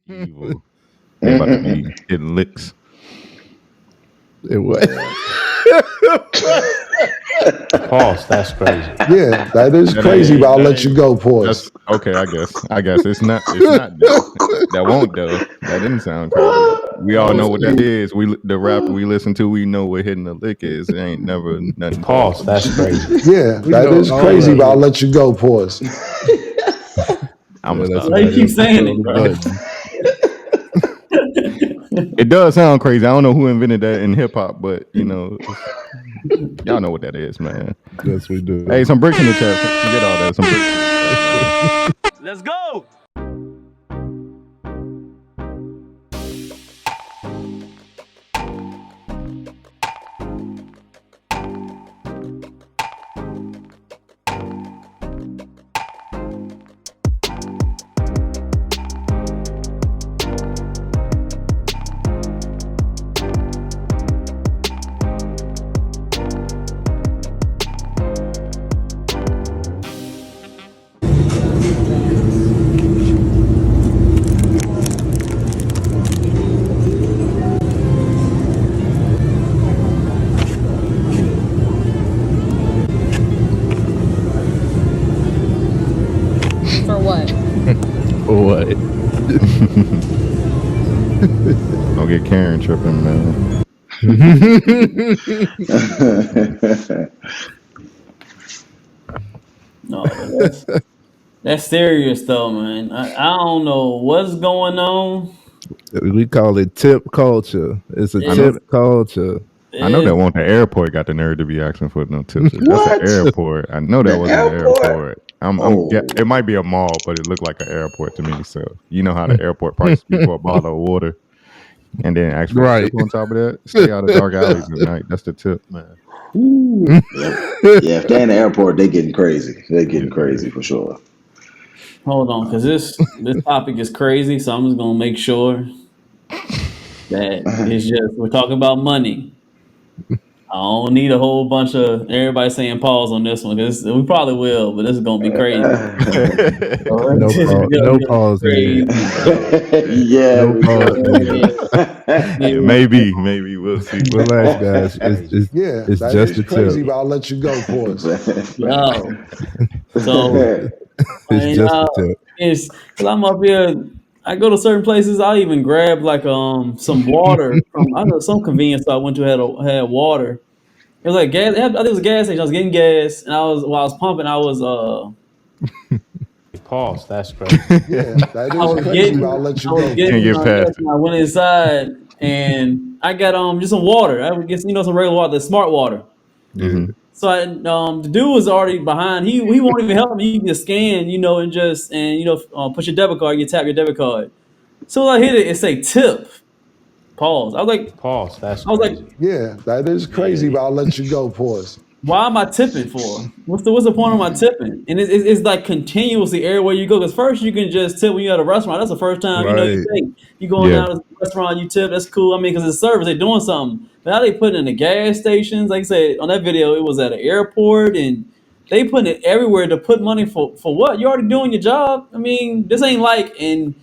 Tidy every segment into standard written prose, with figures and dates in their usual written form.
Evil. They about to be hitting licks. It was. Pause. That's crazy. Yeah, that is crazy, but I'll let you go. Pause. Okay, I guess it's not that won't though. That didn't sound crazy. We all know what that is. The rap we listen to, we know what hitting a lick is. It ain't never nothing. Pause. That's crazy. Yeah, that is crazy, but I'll let you go. Pause. I'm gonna stop. Why you keep saying it, bro? It does sound crazy. I don't know who invented that in hip hop, but y'all know what that is, man. Yes, we do. Hey, some bricks in the chat. Forget all that. Some bricks. Let's go. For what? For what? Don't get Karen tripping, man. No, that's serious though, man. I don't know what's going on. We call it tip culture. It's a tip culture. I know that one. The airport got the nerve to be asking for no tips. That's an airport. I know that wasn't an airport. It might be a mall, but it looked like an airport to me. So you know how the airport prices for a bottle of water, and then ask for a tip on top of that. Stay out of dark alleys at night. That's the tip, man. Yeah, if they're in the airport, they getting crazy. They're getting crazy for sure. Hold on, because this topic is crazy, so I'm just gonna make sure that it's just we're talking about money. I don't need a whole bunch of everybody saying pause on this one because we probably will, but this is gonna be crazy. No pause. Yeah, no pause. Maybe we'll see. Relax, guys. It's just a crazy, tip. but I'll let you go. Pause. Yo. So it's just a tip. It's because I'm up here. I go to certain places. I even grab like some water from I know some convenience store I went to had water. It was like gas. I think it was a gas station. I was getting gas, and while I was pumping, I was Pause. That's crazy. Yeah, that is crazy. But I'll let you go. Can't get past it. I went inside and I got just some water. I would get some regular water, the smart water. Mm-hmm. So the dude was already behind. He won't even help me. He can just scan, and push your debit card. You tap your debit card. So I hit it. It say tip. Pause. I was like, pause. That's I was crazy. like, yeah, that is crazy. But I'll let you go. Pause. Why am I tipping for? What's the point of my tipping? And it's like continuously everywhere you go. Because first you can just tip when you're at a restaurant. That's the first time you think you going down to the restaurant, you tip. That's cool. I mean, because it's service, they're doing something. But now they put it in the gas stations. Like I said on that video, it was at an airport, and they putting it everywhere to put money for what? You're already doing your job. I mean, this ain't like in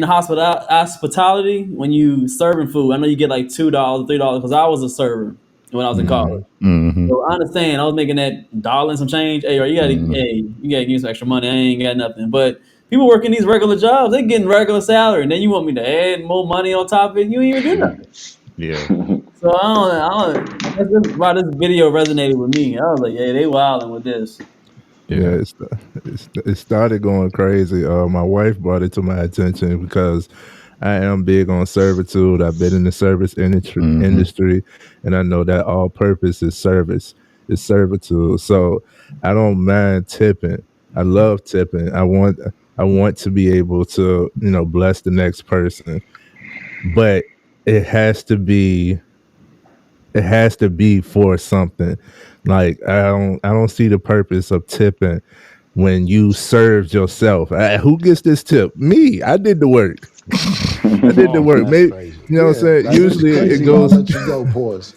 hospitality when you serving food. I know you get like $2, $3 because I was a server when I was in college. Mm-hmm. So I understand. I was making that dollar and some change. Hey, you gotta give me some extra money. I ain't got nothing. But people working these regular jobs, they getting regular salary, and then you want me to add more money on top of it? You ain't even do nothing. Yeah. So I don't. That's why this video resonated with me. I was like, yeah, they wilding with this. Yeah, it started going crazy. My wife brought it to my attention because I am big on servitude. I've been in the service industry, and I know that all purpose is service, is servitude. So I don't mind tipping. I love tipping. I want to be able to, bless the next person, but it has to be for something. Like I don't see the purpose of tipping when you served yourself. Who gets this tip? Me. I did the work. Maybe Crazy. what I'm saying. Usually it goes. I'll let you go. Pause.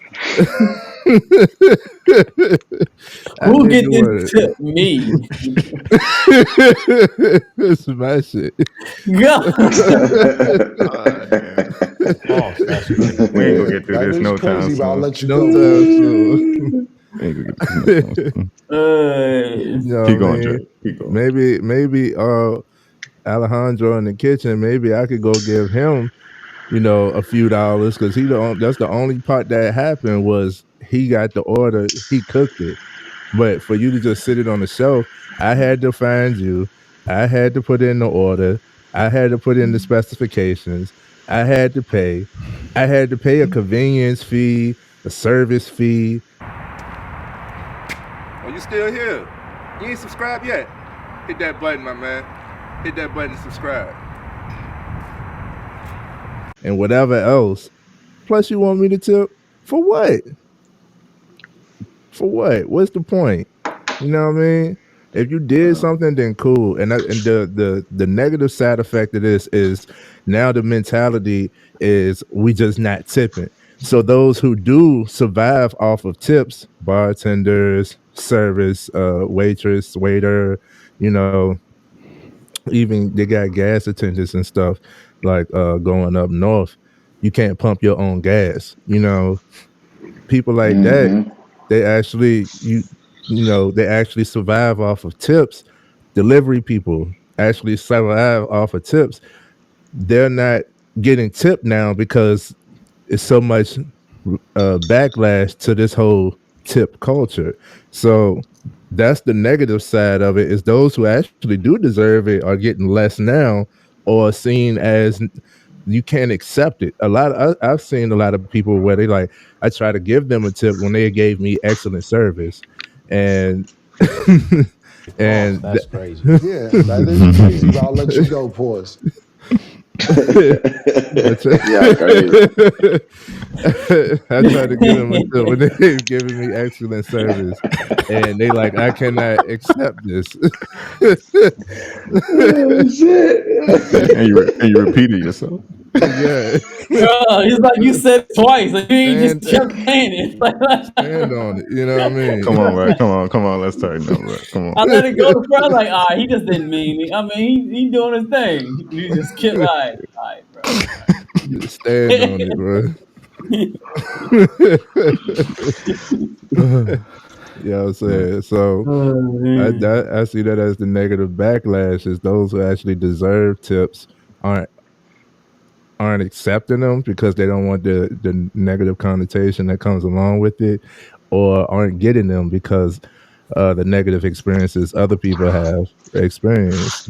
I Who need get to this work. tip? Me. Smash it. God. False. That's crazy. We ain't gonna get through That this is no time crazy, but I'll soon. let you No go, time Pause. soon. We ain't gonna get through this no time soon. Uh, You know Keep what I going, Jay. mean? Keep going. Maybe Alejandro in the kitchen, maybe I could go give him, a few dollars because that's the only part that happened was he got the order, he cooked it. But for you to just sit it on the shelf, I had to find you. I had to put in the order. I had to put in the specifications. I had to pay. I had to pay a convenience fee, a service fee. Are you still here? You ain't subscribed yet? Hit that button, my man. Hit that button to subscribe. And whatever else. Plus, you want me to tip for what? For what? What's the point? You know what I mean? If you did something, then cool. And the negative side effect of this is now the mentality is we just not tipping. So those who do survive off of tips, bartenders, service, waitress, waiter, you know, even they got gas attendants and stuff like going up north. You can't pump your own gas. People like that, they actually they actually survive off of tips. Delivery people actually survive off of tips. They're not getting tipped now because it's so much backlash to this whole tip culture. So that's the negative side of it, is those who actually do deserve it are getting less now, or seen as you can't accept it. I've seen a lot of people where they like, I try to give them a tip when they gave me excellent service, and False. and That's crazy. Yeah, that is crazy, but I'll let you go, Pause. I try, Yeah, crazy. I tried to get them until when they've given me excellent service, and they like, I cannot accept this. Oh, shit. And you repeated yourself. Yeah, God, it's like you said it twice. Like you ain't just stand kept saying it. stand on it. You know what I mean? Come on, bro. Come on. Let's tighten up, bro. Come on. I let it go to front. Like, all right, he just didn't mean it. I mean, he doing his thing. He just kept, all right, bro. Stand on it, bro. You know what I'm saying? So Oh, man. I see that as the negative backlash, is those who actually deserve tips aren't aren't accepting them because they don't want the negative connotation that comes along with it, or aren't getting them because the negative experiences other people have experienced.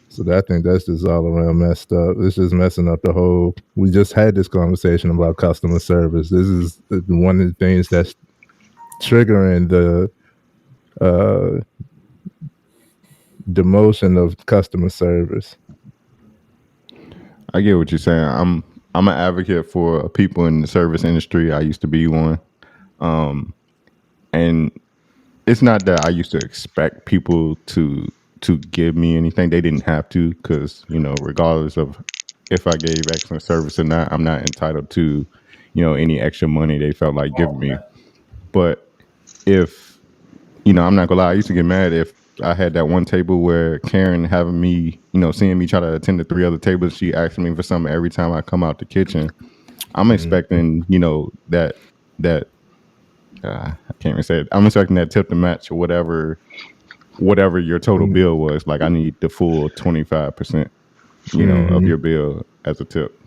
So I think that's just all around messed up. It's just messing up the whole. We just had this conversation about customer service. This is one of the things that's triggering the uh, demotion of customer service. I get what you're saying. I'm an advocate for people in the service industry. I used to be one. And it's not that I used to expect people to give me anything. They didn't have to, because regardless of if I gave excellent service or not, I'm not entitled to any extra money they felt like giving me. But if I'm not gonna lie, I used to get mad if I had that one table where Karen having me, seeing me try to attend to 3 other tables, she asking me for something every time I come out the kitchen. I'm expecting, that I can't even say it. I'm expecting that tip to match whatever your total bill was. Like, I need the full 25%, of your bill as a tip.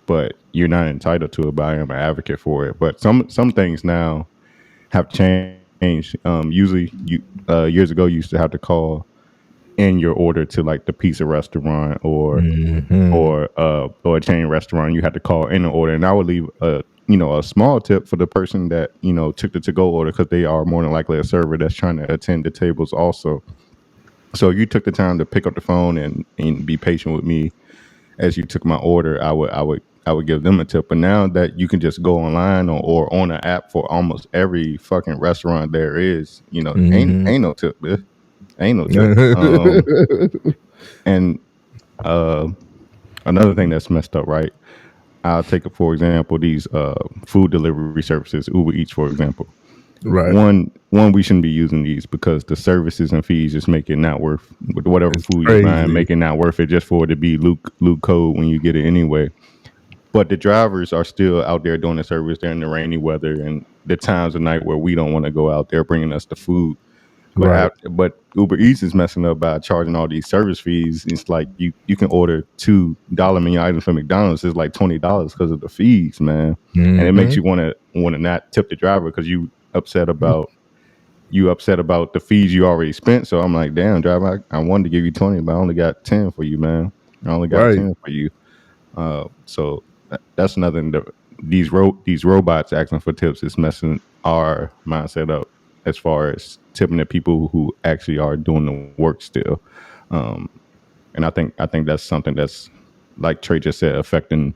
But you're not entitled to it. But I am an advocate for it. But some things now have changed. Usually, years ago, you used to have to call in your order to like the pizza restaurant or a chain restaurant. You had to call in the order, and I would leave a small tip for the person that took the to go order, because they are more than likely a server that's trying to attend the tables also. So you took the time to pick up the phone and be patient with me as you took my order. I would give them a tip. But now that you can just go online or on an app for almost every fucking restaurant there is, ain't no tip, bitch. Ain't no tip. And another thing that's messed up, right? I'll take it for example these food delivery services, Uber Eats, for example. Right. One, we shouldn't be using these because the services and fees just make it not worth with whatever It's food you're buying, crazy. make it not worth it just for it to be Luke code when you get it anyway. But the drivers are still out there doing the service during the rainy weather and the times of night where we don't want to go out there bringing us the food. Right. But Uber Eats is messing up by charging all these service fees. It's like you can order $2 menu items from McDonald's. It's like $20 because of the fees, man. And it makes Mm-hmm. you want to not tip the driver because upset about you upset about the fees you already spent. So I'm like, damn, driver, I wanted to give you 20, but I only got 10 for you, man. I only got Right. 10 for you. So that's nothing. These robots asking for tips is messing our mindset up as far as tipping the people who actually are doing the work still. Um, and I think that's something that's like Trey just said, affecting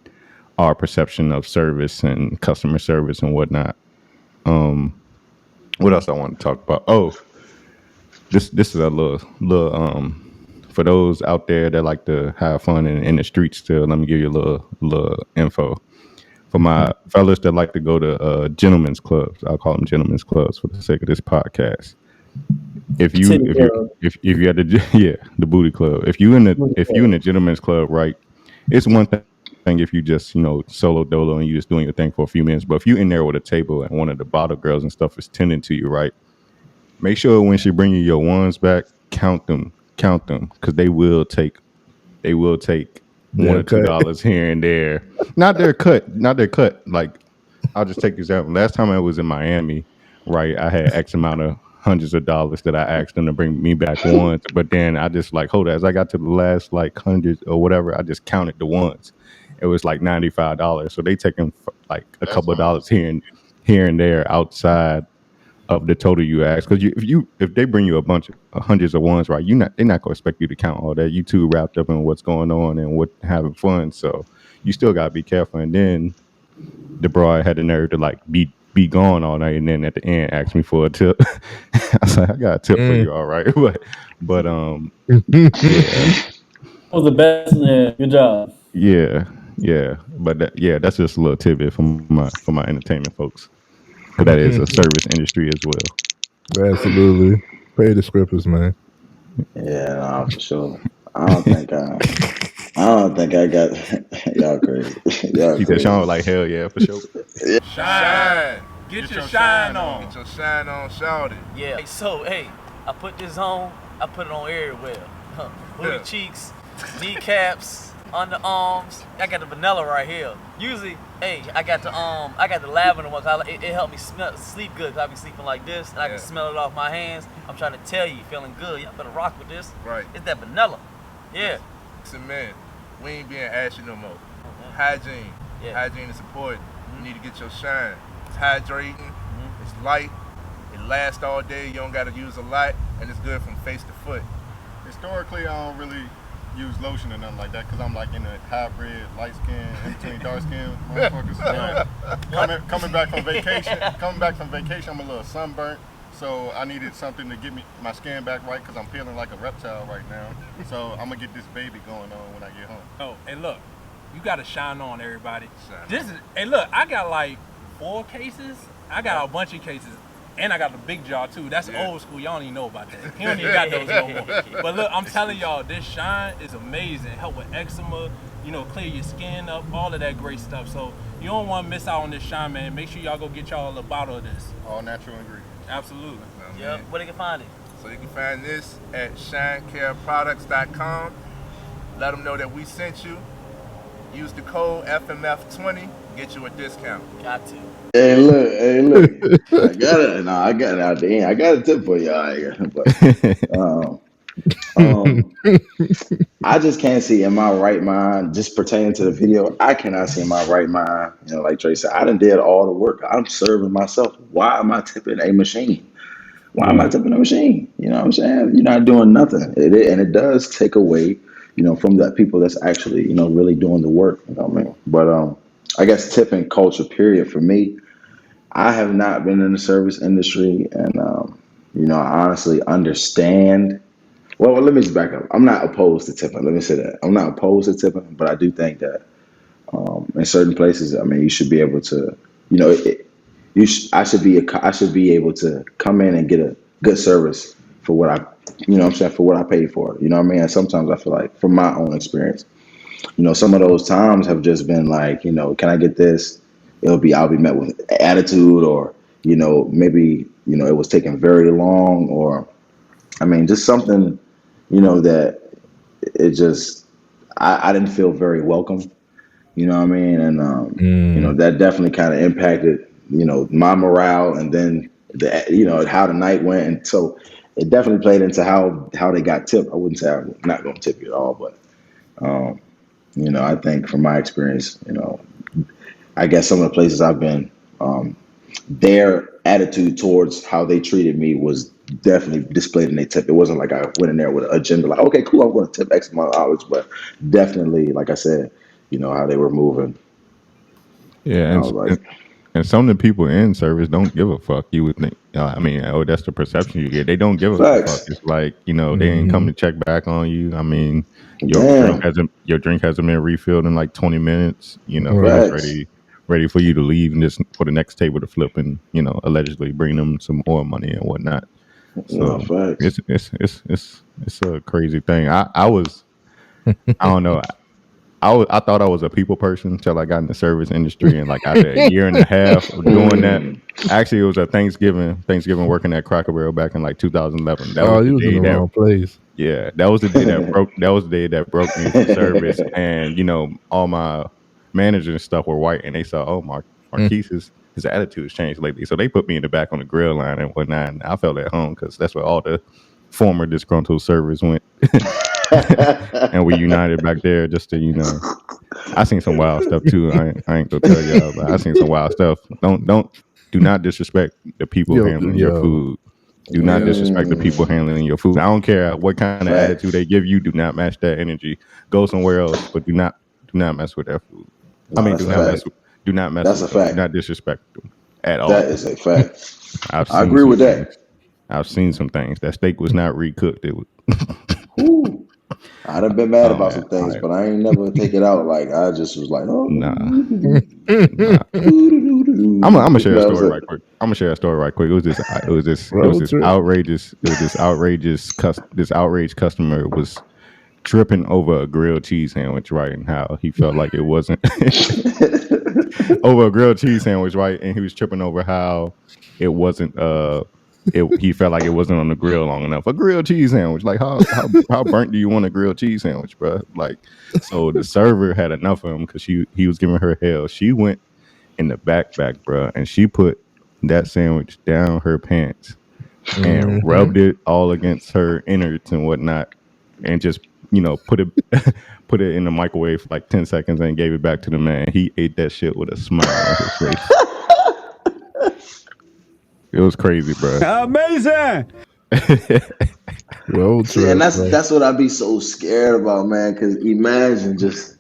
our perception of service and customer service and whatnot. Um, what else I want to talk about? Oh, this is a little for those out there that like to have fun in the streets still. Let me give you a little info for my fellas that like to go to gentlemen's clubs. I'll call them gentlemen's clubs for the sake of this podcast. If you Titty if you club. if you at the yeah, the booty club. If you in the gentlemen's club, right? It's one thing if you just solo dolo and you just doing your thing for a few minutes. But if you in there with a table and one of the bottle girls and stuff is tending to you, right? Make sure when she bring you your ones back, count them, because they will take one They're or two cut. dollars here and there. Not their cut. Like I'll just take example. Last time I was in Miami, right? I had X amount of hundreds of dollars that I asked them to bring me back once, but then I just like hold it. As I got to the last like hundreds or whatever, I just counted the ones. It was like $95. So they taking like a That's couple of fine. dollars here and there outside of the total you ask. Because if they bring you a bunch of hundreds of ones, right? They're not gonna expect you to count all that. You too wrapped up in what's going on and what having fun. So you still gotta be careful. And then the broad had the nerve to like be gone all night, and then at the end asked me for a tip. I was like, I got a tip for you, all right, but yeah, That was the best. Yeah, good job. yeah, but that's just a little tidbit for my entertainment folks, because that is a service industry as well. Absolutely. Pay the scrippers, man. Yeah, nah, for sure. I don't think I. I don't think I got y'all crazy. Y'all He said, Sean crazy. was like, hell yeah, for sure. Shine. Get your shine on. Get your shine on, shout it. Yeah. So, hey, I put this on. I put it on everywhere. Booty cheeks, kneecaps, underarms. I got the vanilla right here. Usually, hey, I got the lavender one. It helped me sleep good. Cause I be sleeping like this, and I can smell it off my hands. I'm trying to tell you, feeling good. Y'all better rock with this. Right. It's that vanilla. Yeah. Listen, man, we ain't being ashy no more. Hygiene. Yeah. Hygiene is important. You need to get your shine. It's hydrating. It's light. It lasts all day. You don't got to use a lot, and it's good from face to foot. Historically, I don't really use lotion or nothing like that because I'm like in a hybrid, light skin, in between dark skin motherfuckers. Coming back from vacation, I'm a little sunburnt. So I needed something to get my skin back right because I'm feeling like a reptile right now. So I'm gonna get this baby going on when I get home. Oh, hey, look, you gotta shine on, everybody. Hey, look, I got like 4 cases. I got a bunch of cases, and I got the big jar too. That's old school. Y'all don't even know about that. He don't even got those no more. But look, I'm telling y'all, this shine is amazing. Help with eczema, clear your skin up, all of that great stuff. So you don't want to miss out on this shine, man. Make sure y'all go get y'all a bottle of this. All natural ingredients. Absolutely. Yep. Where they can find it? So you can find this at shinecareproducts.com. Let them know that we sent you. Use the code FMF20, get you a discount. Got to. Hey, look. I got it. No, I got it out the end. I got a tip for y'all. I just can't see in my right mind, just pertaining to the video, I cannot see in my right mind, like Trey said, I done did all the work. I'm serving myself. Why am I tipping a machine? Why am I tipping a machine? You know what I'm saying? You're not doing nothing. And it does take away, from the people that's actually, really doing the work. You know what I mean? But I guess tipping culture, period, for me, I have not been in the service industry, and I honestly understand. Well, let me just back up. I'm not opposed to tipping. Let me say that I'm not opposed to tipping, but I do think that In certain places, I mean, you should be able to, you know, I should be able to come in and get a good service for what I, you know what I'm saying, for what I paid for. You know what I mean? And sometimes I feel like, from my own experience, you know, some of those times have just been like, you know, can I get this? I'll be met with attitude, or, you know, maybe, you know, it was taking very long, or, I mean, just something, you know, that it just, I didn't feel very welcome. You know what I mean? And you know, that definitely kind of impacted, you know, my morale, and then you know, how the night went, and so it definitely played into how they got tipped. I wouldn't say I'm not going to tip you at all, but you know, I think from my experience, you know, I guess some of the places I've been, their attitude towards how they treated me was definitely displayed in their tip. It wasn't like I went in there with an agenda, like, okay, cool, I'm going to tip X amount of hours, but definitely, like I said, you know, how they were moving. Yeah, I was like, and some of the people in service don't give a fuck. You would think, I mean, oh, that's the perception you get. They don't give a fuck. facts. It's like, you know, they ain't come to check back on you. I mean, Damn. your drink hasn't been refilled in like 20 minutes. You know, they just Facts. ready for you to leave and just for the next table to flip and, you know, allegedly bring them some more money and whatnot. No, So facts. it's a crazy thing. I don't know. I thought I was a people person until I got in the service industry, and like after a year and a half of doing that, actually it was a Thanksgiving working at Cracker Barrel back in like 2011. That was Oh, the you was in day the that wrong place. yeah, that was the day that broke me from service, and you know all my managers and stuff were white, and they saw Marquise his attitude has changed lately, so they put me in the back on the grill line and whatnot. And I felt at home because that's where all the former disgruntled servers went. And we united back there just to, you know, I seen some wild stuff too. I ain't gonna tell y'all, but I seen some wild stuff. Do not disrespect the people handling your Yo. food. Do not disrespect the people handling your food. I don't care what kind of attitude they Facts. give you. Do not match that energy. Go somewhere else, but do not mess with that food. I No, mean, that's a fact. do not mess That's with a them. Do fact. not disrespect them at That all. is a fact. I've I seen agree some with things. that. I've seen some things. That steak was not recooked. It was. Whew. I'd have been mad Oh about man, some things, but I ain't never take it out. Like, I just was like, oh, nah. Nah. I'm gonna you share a know what story I'm right quick. I'm gonna share a story right quick. It was Road this trip. outrageous. It was this outraged customer was tripping over a grilled cheese sandwich, right? And how he felt like it wasn't saying? over a grilled cheese sandwich, right? And he was tripping over how it wasn't. He felt like it wasn't on the grill long enough. A grilled cheese sandwich, like how burnt do you want a grilled cheese sandwich, bro? Like, so the server had enough of him because he was giving her hell. She went in the backpack, bro, and she put that sandwich down her pants and rubbed it all against her innards and whatnot, and just put it put it in the microwave for like 10 seconds and gave it back to the man. He ate that shit with a smile on his face. It was crazy, bro. Amazing. Road See, and trip, bro. that's what I'd be so scared about, man. Because imagine just,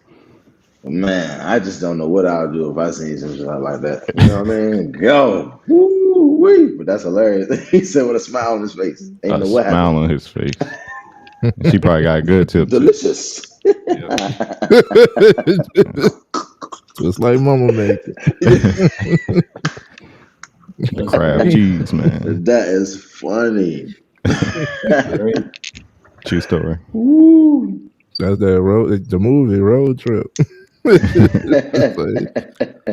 man, I just don't know what I'll do if I see something like that. You know what I mean? Go, woo wee. But that's hilarious. He said with a smile on his face. Ain't A know what smile happened. on his face. She probably got a good tip too. Delicious. Just like mama make it. The crab cheese, man. That is funny. True story. Woo. That's the movie Road Trip.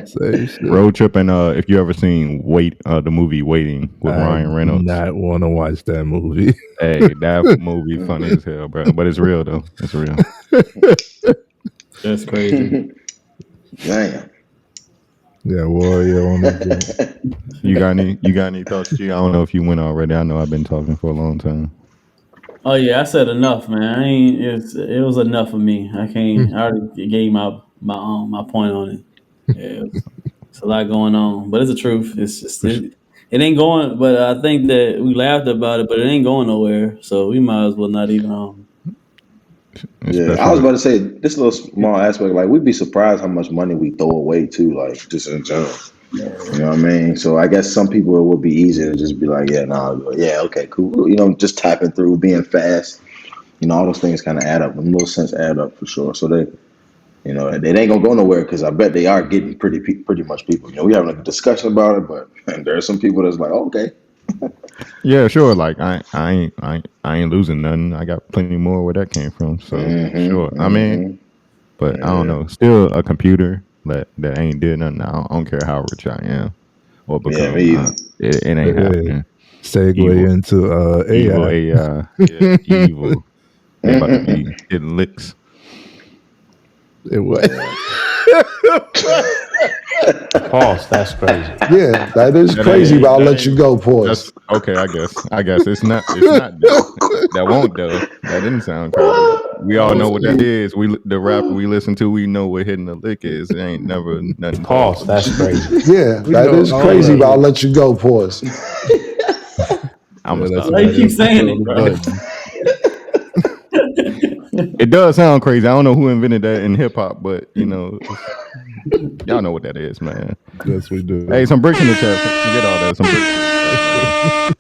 Same shit. Road trip, and if you ever seen the movie Waiting with I Ryan do Reynolds, not want to watch that movie. hey, that movie funny as hell, bro. But it's real though. It's real. That's crazy. Damn. Yeah, Warrior on the You got any thoughts, G? I don't know if you went already. I know I've been talking for a long time. Oh yeah, I said enough, man. I ain't. It was enough for me. I can't. I already gave my point on it. Yeah, it's a lot going on, but it's the truth. It's just it ain't going. But I think that we laughed about it, but it ain't going nowhere. So we might as well not even. Yeah, I was about to say this little small aspect. Like, we'd be surprised how much money we throw away too. Like, just in general. You know what I mean? So I guess some people it would be easier to just be like, yeah, no, yeah, okay, cool. You know, just tapping through, being fast. You know, all those things kind of add up. A little sense add up for sure. So You know, and it ain't gonna go nowhere because I bet they are getting pretty much people. You know, we having a discussion about it, but there are some people that's like, okay. Yeah, sure. Like I ain't losing nothing. I got plenty more where that came from. So sure. I mean, but I don't know. Still a computer that ain't did nothing. I don't care how rich I am or become. It ain't happening. Segue into evil AI. AI. Yeah, evil. They about to be hitting licks. What? Pause. That's crazy. Yeah, that is crazy, but I'll let you go, pause. Okay, I guess it's not that won't though. That didn't sound crazy. We all know what that is. The rapper we listen to, we know what hitting the lick is. It ain't never nothing. Pause. That's crazy. Yeah, that is crazy, but I'll let you go, pause. I'm gonna stop. Why you keep saying it? It does sound crazy. I don't know who invented that in hip hop, but you know, y'all know what that is, man. Yes, we do. Hey, some bricks in the chat. Forget all that. Some bricks.